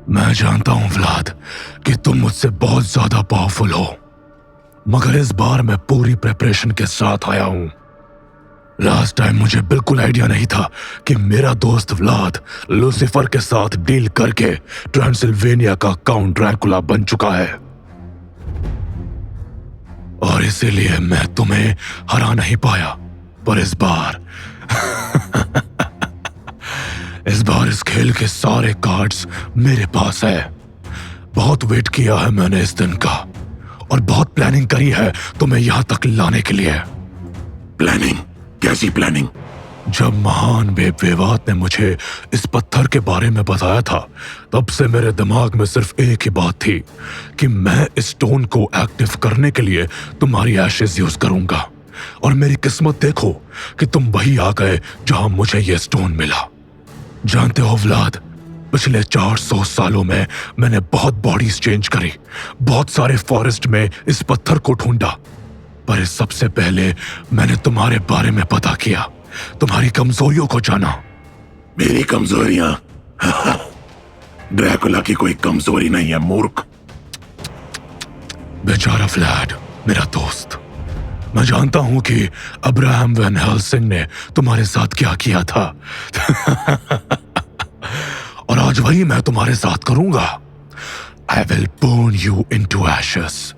मैं जानता हूं व्लाद कि तुम मुझसे बहुत ज्यादा पावरफुल हो, मगर इस बार मैं पूरी प्रिपरेशन के साथ आया हूं। लास्ट टाइम मुझे बिल्कुल आइडिया नहीं था कि मेरा दोस्त व्लाद लूसीफर के साथ डील करके ट्रांसिल्वेनिया का काउंट ड्रैकुला बन चुका है, और इसीलिए मैं तुम्हें हरा नहीं पाया। पर इस बार इस खेल के सारे कार्ड्स मेरे पास है। बहुत वेट किया है मैंने इस दिन का, और बहुत प्लानिंग करी है तुम्हें यहां तक लाने के लिए। प्लानिंग? कैसी प्लानिंग? जब महान वेबवाद ने मुझे इस पत्थर के बारे में बताया था, तब से मेरे दिमाग में सिर्फ एक ही बात थी कि मैं इस स्टोन को एक्टिव करने के लिए तुम्हारी एशेज यूज करूंगा। और मेरी किस्मत देखो कि तुम वही आ गए जहां मुझे यह स्टोन मिला। जानते हो व्लाद, पिछले 400 सालों में मैंने बहुत बॉडीज चेंज करी, बहुत सारे फॉरेस्ट में इस पत्थर को ढूंढा, पर इस सबसे पहले मैंने तुम्हारे बारे में पता किया, तुम्हारी कमजोरियों को जाना। मेरी कमजोरियां? ड्रैकुला की कोई कमजोरी नहीं है मूर्ख। बेचारा व्लाड, मेरा दोस्त, मैं जानता हूं कि अब्राहम वैन हेल्सिंग ने तुम्हारे साथ क्या किया था। और आज वही मैं तुम्हारे साथ करूंगा। I will burn you into ashes,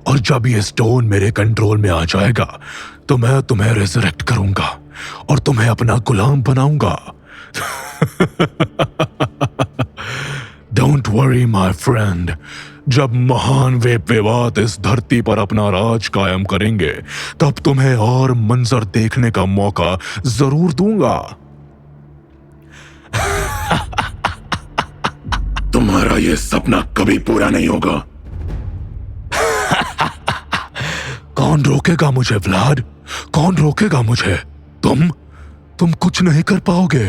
और जब ये स्टोन मेरे कंट्रोल में आ जाएगा तो मैं तुम्हें रिजरेक्ट करूंगा और तुम्हें अपना गुलाम बनाऊंगा। डोंट वरी माय फ्रेंड, जब महान वेबवाद इस धरती पर अपना राज कायम करेंगे तब तुम्हें और मंजर देखने का मौका जरूर दूंगा। तुम्हारा ये सपना कभी पूरा नहीं होगा। कौन रोकेगा मुझे व्लाड? कौन रोकेगा मुझे? तुम कुछ नहीं कर पाओगे,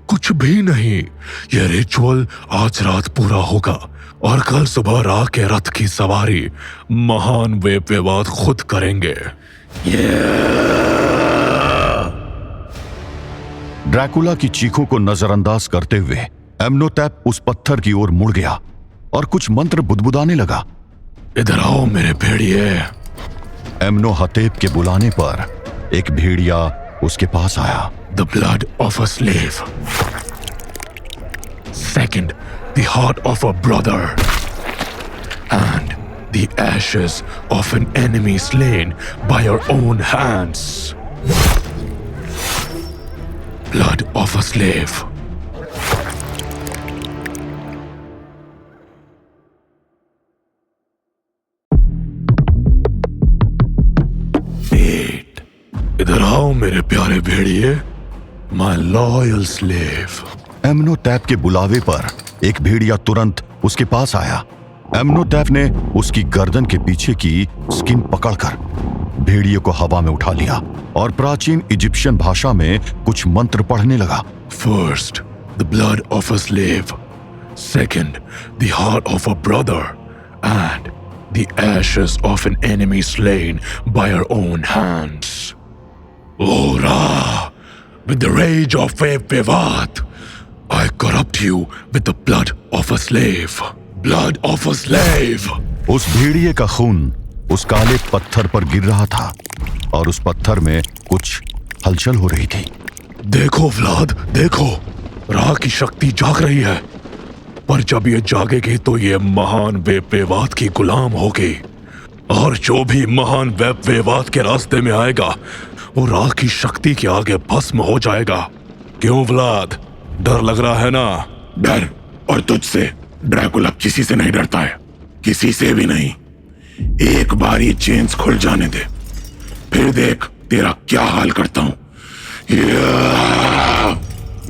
कुछ भी नहीं। यह रिचुअल आज रात पूरा होगा और कल सुबह रा के रथ की सवारी महान वेपवेवाद खुद करेंगे। ड्रैकुला की चीखों को नजरअंदाज करते हुए एम्नोटैप उस पत्थर की ओर मुड़ गया और कुछ मंत्र बुदबुदाने लगा। इधर आओ मेरे भेड़िए। एम्नोहतेप के बुलाने पर एक भेड़िया उसके पास आया। The blood of a slave. Second, the heart of a brother. And the ashes of an enemy slain by your own hands. Blood of a slave. इधर आओ मेरे प्यारे भेड़िए। My loyal slave. एम्नोटैप के बुलावे पर एक भेड़िया तुरंत उसके पास आया। एम्नोटैप ने उसकी गर्दन के पीछे की स्किन पकड़कर भेड़िए को हवा में उठा लिया और प्राचीन इजिप्शियन भाषा में कुछ मंत्र पढ़ने लगा। First, the blood of a slave. Second, the heart of a brother. And the ashes of an enemy slain by our own hands. O Ra, with the rage of Vevat, I corrupt you with the blood of a slave. Blood of a slave. उस भेड़िए का खून उस काले पत्थर पर गिर रहा था और उस पत्थर में कुछ हलचल हो रही थी। देखो व्लाद, देखो, रा की शक्ति जाग रही है। पर जब ये जागेगी तो ये महान वेपवेवाद की गुलाम होगी और जो भी महान वेपवेवाद के रास्ते में आएगा वो रा की शक्ति के आगे भस्म हो जाएगा। क्यों व्लाद, डर लग रहा है ना? डर? और तुझसे? ड्रैकुला किसी से नहीं डरता है, किसी से भी नहीं। एक बार ये चेन्स खुल जाने दे, फिर देख तेरा क्या हाल करता हूं।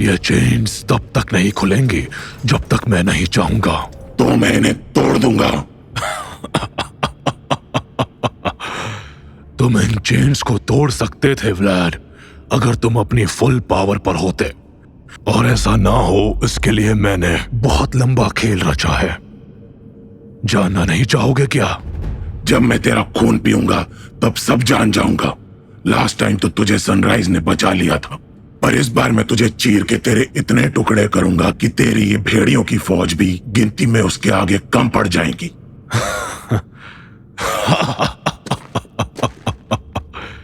ये चेन्स तब तक नहीं खुलेंगी जब तक मैं नहीं चाहूंगा। तो मैं इन्हें तोड़ दूंगा। तुम इन चेन्स को तोड़ सकते थे व्लाड, अगर तुम अपनी फुल पावर पर होते। और ऐसा ना हो इसके लिए मैंने बहुत लंबा खेल रचा है। जानना नहीं चाहोगे क्या? जब मैं तेरा खून पीऊंगा तब सब जान जाऊंगा। लास्ट टाइम तो तुझे सनराइज ने बचा लिया था, पर इस बार मैं तुझे चीर के तेरे इतने टुकड़े करूंगा कि तेरी ये भेड़ियों की फौज भी गिनती में उसके आगे कम पड़ जाएगी।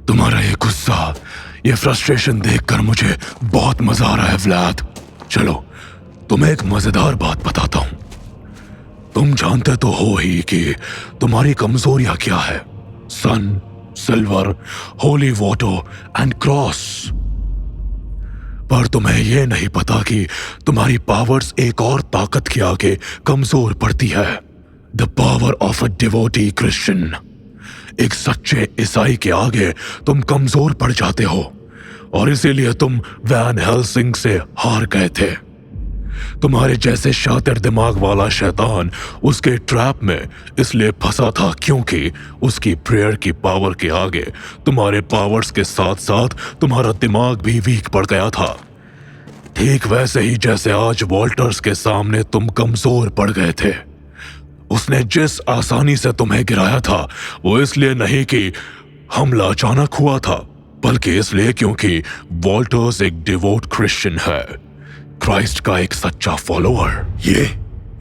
तुम्हारा ये गुस्सा, ये फ्रस्ट्रेशन देखकर मुझे बहुत मजा आ रहा है व्लाद। चलो तुम्हें एक मजेदार बात बताता हूं। तुम जानते तो हो ही कि तुम्हारी कमजोरियां क्या है। Sun, silver, holy water and cross. पर तुम्हें यह नहीं पता कि तुम्हारी पावर्स एक और ताकत के आगे कमजोर पड़ती है। The power of a devotee Christian. एक सच्चे ईसाई के आगे तुम कमजोर पड़ जाते हो और इसीलिए तुम वैन हेल्सिंग से हार गए थे। तुम्हारे जैसे शातिर दिमाग वाला शैतान उसके ट्रैप में इसलिए फंसा था क्योंकि उसकी प्रेयर की पावर के आगे तुम्हारे पावर्स के साथ साथ तुम्हारा दिमाग भी वीक पड़ गया था। ठीक वैसे ही जैसे आज वॉल्टर्स के सामने तुम कमजोर पड़ गए थे। उसने जिस आसानी से तुम्हें गिराया था वो इसलिए नहीं कि हमला अचानक हुआ था, बल्कि इसलिए क्योंकि वॉल्टर्स एक डिवोट क्रिश्चियन है, क्राइस्ट का एक सच्चा फॉलोअर।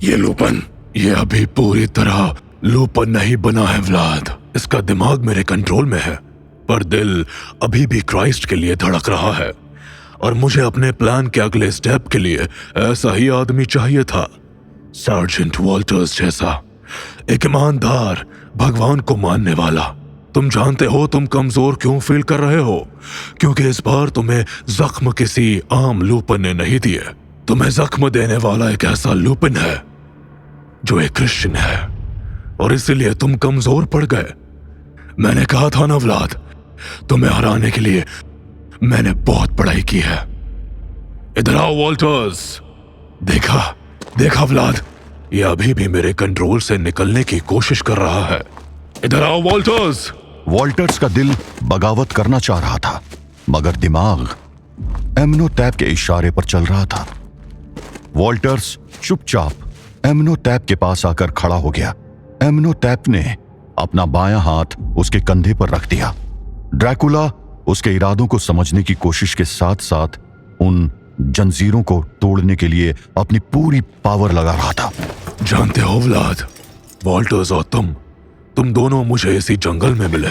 ये लूपन, ये अभी पूरी तरह लूपन नहीं बना है व्लाद। इसका दिमाग मेरे कंट्रोल में है, पर दिल अभी भी क्राइस्ट के लिए धड़क रहा है और मुझे अपने प्लान के अगले स्टेप के लिए ऐसा ही आदमी चाहिए था। सर्जेंट वॉल्टर्स जैसा, एक ईमानदार, भगवान को मानने वाला। तुम जानते हो तुम कमजोर क्यों फील कर रहे हो? क्योंकि इस बार तुम्हें जख्म किसी आम लूपन ने नहीं दिए। तुम्हें जख्म देने वाला एक ऐसा लूपन है जो एक क्रिश्चियन है और इसीलिए तुम कमजोर पड़ गए। मैंने कहा था ना व्लाद, तुम्हें हराने के लिए मैंने बहुत पढ़ाई की है। इधर आओ वॉल्टर्स। देखा व्लाद, ये अभी भी मेरे कंट्रोल से निकलने की कोशिश कर रहा है। इधर आओ वॉल्टर्स। वॉल्टर्स का दिल बगावत करना चाह रहा था, मगर दिमाग एम्नोटैप के इशारे पर चल रहा था। वॉल्टर्स चुपचाप एम्नोटैप के पास आकर खड़ा हो गया। एम्नोटैप ने अपना बायां हाथ उसके कंधे पर रख दिया। ड्रैकुला उसके इरादों को समझने की कोशिश के साथ साथ उन जंजीरों को तोड़ने के लिए अपनी पूरी पावर लगा रहा था। जानते हो व्लाद, वॉल्टर्स और तुम दोनों मुझे इसी जंगल में मिले।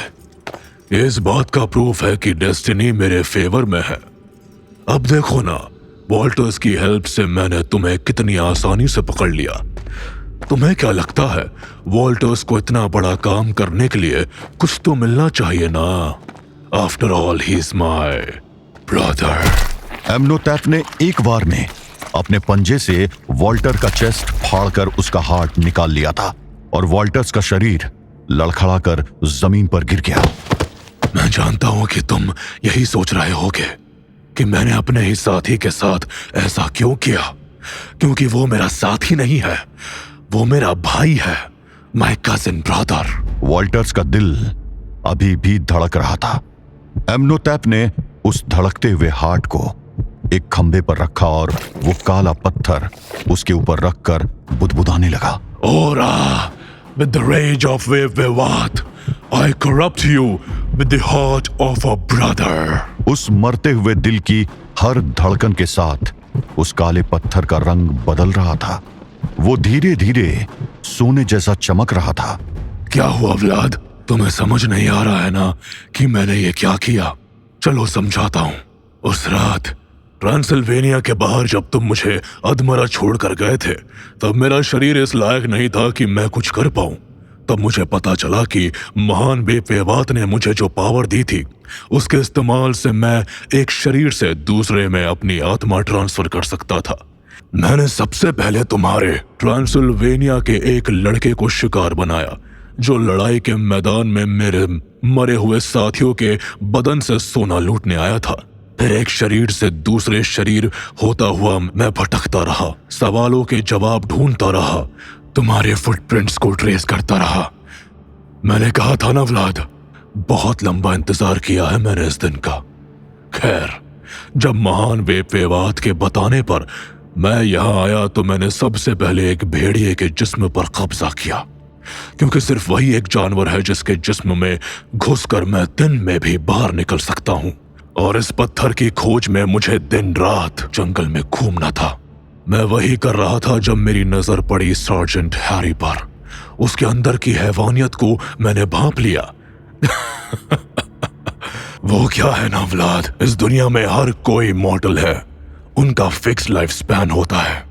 ये इस बात का प्रूफ है कि डेस्टिनी मेरे फेवर में है। अब देखो ना, वॉल्टर्स की हेल्प से मैंने तुम्हें कितनी आसानी से पकड़ लिया। तुम्हें क्या लगता है, वॉल्टर्स को इतना बड़ा काम करने के लिए कुछ तो मिलना चाहिए ना? After all he is my brother. एम्नोटैप ने एक बार में अपने पंजे से वॉल्टर का चेस्ट फाड़कर उसका हार्ट निकाल लिया था और वॉल्टर्स का शरीर लड़खड़ाकर जमीन पर गिर गया। मैं जानता हूं कि तुम यही सोच रहे होगे कि मैंने अपने ही साथी के साथ ऐसा क्यों किया, क्योंकि वो मेरा साथी नहीं है, वो मेरा भाई है, माय कजिन ब्रदर। वॉल्टर्स का दिल अभी भी धड़क रहा था। एम्नोटैप ने उस धड़कते हुए हार्ट को एक खंभे पर रखा और वो काला पत्थर उसके ऊपर रखकर बुदबुदाने लगा। Ora, with the rage of Vevat, I corrupt you with the heart of a brother. उस मरते हुए दिल की हर धड़कन के साथ उस काले पत्थर का रंग बदल रहा था। वो धीरे धीरे सोने जैसा चमक रहा था। क्या हुआ व्लाद? तुम्हें समझ नहीं आ रहा है ना कि मैंने ये क्या किया? चलो समझाता हूँ। उस रात ट्रांसिल्वेनिया के बाहर जब तुम मुझे अधमरा छोड़कर गए थे, तब मेरा शरीर इस लायक नहीं था कि मैं कुछ कर पाऊं। तब मुझे पता चला कि महान वेवात ने मुझे जो पावर दी थी, उसके इस्तेमाल से मैं एक शरीर से दूसरे में अपनी आत्मा ट्रांसफर कर सकता था। मैंने सबसे पहले तुम्हारे ट्रांसिल्वेनिया के एक लड़के को शिकार बनाया, जो लड़ाई के मैदान में मेरे मरे हुए साथियों के बदन से सोना लूटने आया था। फिर एक शरीर से दूसरे शरीर होता हुआ मैं भटकता रहा, सवालों के जवाब ढूंढता रहा, तुम्हारे फुटप्रिंट्स को ट्रेस करता रहा। मैंने कहा था ना व्लाद, बहुत लंबा इंतजार किया है मैंने इस दिन का। खैर, जब महान वेवात के बताने पर मैं यहाँ आया तो मैंने सबसे पहले एक भेड़िए के जिस्म पर कब्जा किया, क्योंकि सिर्फ वही एक जानवर है जिसके जिस्म में घुसकर मैं दिन में भी बाहर निकल सकता हूँ। और इस पत्थर की खोज में मुझे दिन रात जंगल में घूमना था। मैं वही कर रहा था जब मेरी नजर पड़ी सार्जेंट हैरी पर। उसके अंदर की हैवानियत को मैंने भांप लिया। वो क्या है ना व्लाद, इस दुनिया में हर कोई मॉर्टल है, उनका फिक्स लाइफ स्पैन होता है।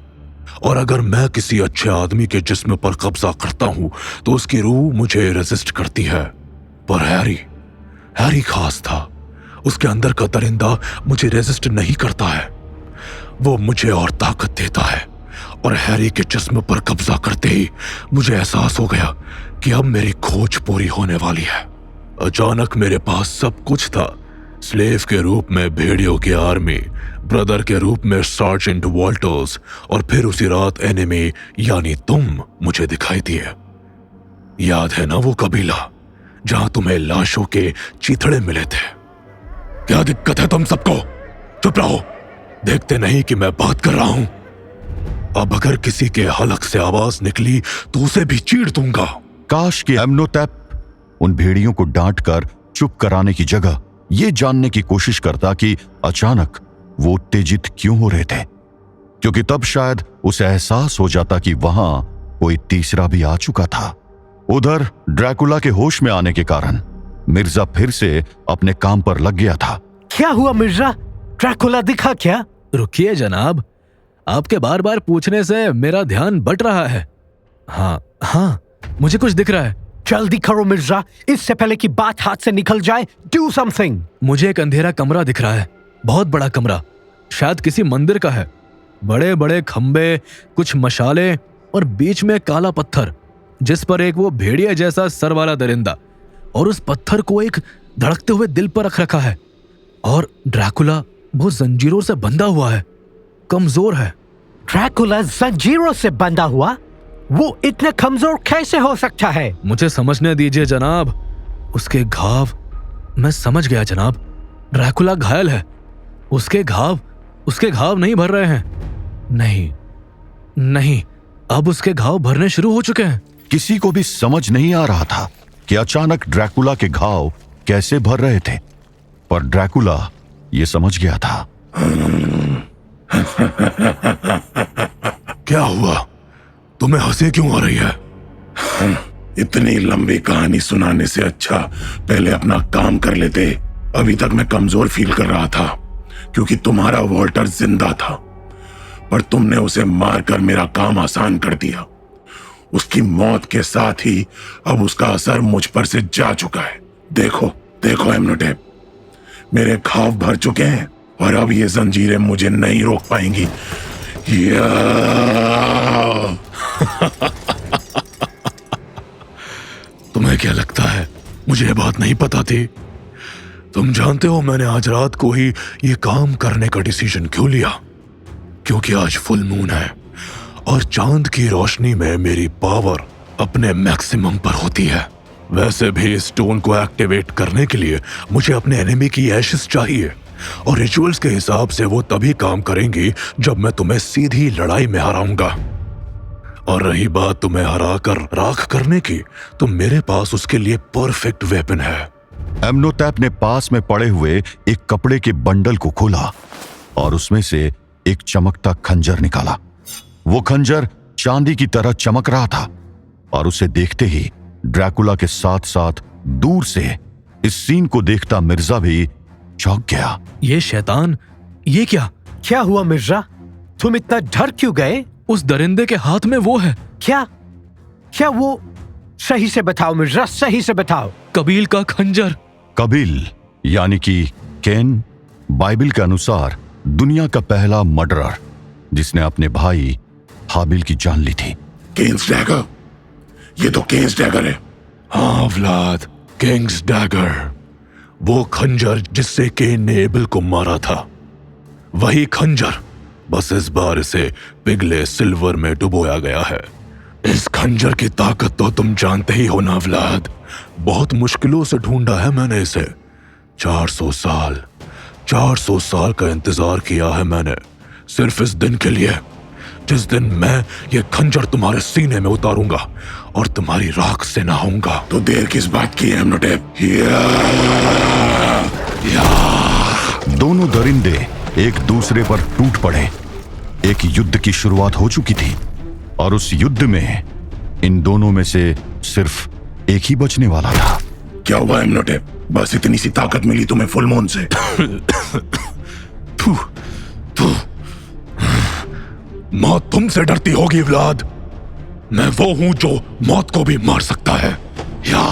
और अगर मैं किसी अच्छे आदमी के जिस्म पर कब्जा करता हूं तो उसकी रूह मुझे रेजिस्ट करती है। पर हैरी खास था। उसके अंदर का दरिंदा मुझे रेजिस्ट नहीं करता है, वो मुझे और ताकत देता है। और हैरी के जिस्म पर कब्जा करते ही मुझे एहसास हो गया कि अब मेरी खोज पूरी होने वाली है। अचानक मेरे पास सब कुछ था। स्लेव के रूप में भेड़ियों की आर्मी, ब्रदर के रूप में सार्जेंट वॉल्टर्स, और फिर उसी रात एनिमी यानी तुम मुझे दिखाई दिए। याद है ना वो कबीला जहां तुम्हें लाशों के चीथड़े मिले थे? क्या दिक्कत है तुम सबको? चुप रहो, देखते नहीं कि मैं बात कर रहा हूं। अब अगर किसी के हलक से आवाज निकली तो उसे भी चीर दूंगा। काश कि एम्नोटैप उन भेड़ियों को डांट कर चुप कराने की जगह ये जानने की कोशिश करता कि अचानक वो उत्तेजित क्यों हो रहे थे, क्योंकि तब शायद उसे एहसास हो जाता कि वहां कोई तीसरा भी आ चुका था। उधर ड्रैकुला के होश में आने के कारण मिर्जा फिर से अपने काम पर लग गया था। क्या हुआ मिर्जा? ड्रैकुला दिखा क्या? रुकिए जनाब, आपके बार बार पूछने से मेरा ध्यान बट रहा है। हाँ, मुझे कुछ दिख रहा है। जल्दी करो मिर्जा, इससे पहले कि बात हाथ से निकल जाए। Do something. मुझे एक अंधेरा कमरा दिख रहा है, बहुत बड़ा कमरा, शायद किसी मंदिर का है। बड़े बड़े खंबे, कुछ मशाले और बीच में काला पत्थर जिस पर एक वो भेड़िया जैसा सर वाला दरिंदा, और उस पत्थर को एक धड़कते हुए दिल पर रख रखा है। और ड्रैकुला वो जंजीरों से बंधा हुआ है, कमजोर है। ड्रैकुला जंजीरों से बंधा हुआ? वो इतना कमजोर कैसे हो सकता है? मुझे समझने दीजिए जनाब। उसके घाव, मैं समझ गया जनाब। ड्रैकुला घायल है। उसके घाव नहीं भर रहे हैं। नहीं, अब उसके घाव भरने शुरू हो चुके हैं। किसी को भी समझ नहीं आ रहा था कि अचानक ड्रैकुला के घाव कैसे भर रहे थे, पर ड्रैकुला ये समझ गया था। क्या हुआ? तुम्हें हंसी क्यों आ रही है? इतनी लंबी कहानी सुनाने से अच्छा पहले अपना काम कर लेते। अभी तक मैं कमजोर फील कर रहा था क्योंकि तुम्हारा वॉल्टर जिंदा था, पर तुमने उसे मारकर मेरा काम आसान कर दिया। उसकी मौत के साथ ही अब उसका असर मुझ पर से जा चुका है। देखो एमनोटेप, मेरे घाव भर चुके हैं और अब ये जंजीरें मुझे नहीं रोक पाएंगी। तुम्हें क्या लगता है मुझे ये बात नहीं पता थी? तुम जानते हो मैंने आज रात को ही ये काम करने का डिसीजन क्यों लिया? क्योंकि आज फुल मून है और चांद की रोशनी में मेरी पावर अपने मैक्सिमम पर होती है। वैसे भी इस स्टोन को एक्टिवेट करने के लिए मुझे अपने एनिमी की एशेस चाहिए और रिचुअल्स के हिसाब से वो तभी काम करेंगी जब मैं तुम्हें सीधी लड़ाई में हराऊंगा। और रही बात तुम्हें हराकर राख करने की, तो मेरे पास उसके लिए परफेक्ट वेपन है। एमनोटैप ने पास में पड़े हुए एक कपड़े के बंडल को खोला और उसमें से एक चमकता खंजर निकाला। वो खंजर चांदी की तरह चमक रहा था और उसे देखते ही ड्रैकुला के साथ साथ दूर से इस सीन को देखता मिर्जा भी चौंक गया। ये शैतान, ये क्या हुआ मिर्जा? तुम इतना डर क्यों गए? उस दरिंदे के हाथ में वो है। क्या वो? सही से बताओ मिर्जा, सही से बताओ। कबील का खंजर। कबील यानी कि कैन, बाइबल के अनुसार दुनिया का पहला मर्डरर जिसने अपने भाई हाबिल की जान ली थी। केन्स डैगर, ये तो केन्स डैगर है। हाँ व्लाद, किंग्स डैगर, वो खंजर जिससे केन ने एबल को मारा था, वही खंजर। बस इस बार इसे पिघले सिल्वर में डुबोया गया है। इस खंजर की ताकत तो तुम जानते ही हो ना व्लाद। बहुत मुश्किलों से ढूंढा है मैंने इसे। 400 साल का इंतजार किया है मैंने सिर्फ इस दिन के लिए, जिस दिन मैं ये खंजर तुम्हारे सीने में उतारूंगा और तुम्हारी राख से नहाऊंगा। तो देर किस बात की है एमनोटेप? दोनों दरिंदे एक दूसरे पर टूट पड़े। एक युद्ध की शुरुआत हो चुकी थी और उस युद्ध में इन दोनों में से सिर्फ एक ही बचने वाला था। क्या हुआ एमनोटेप? बस इतनी सी ताकत मिली तुम्हें फुल मून से? मौत तुमसे डरती होगी व्लाद। मैं वो हूं जो मौत को भी मार सकता है। या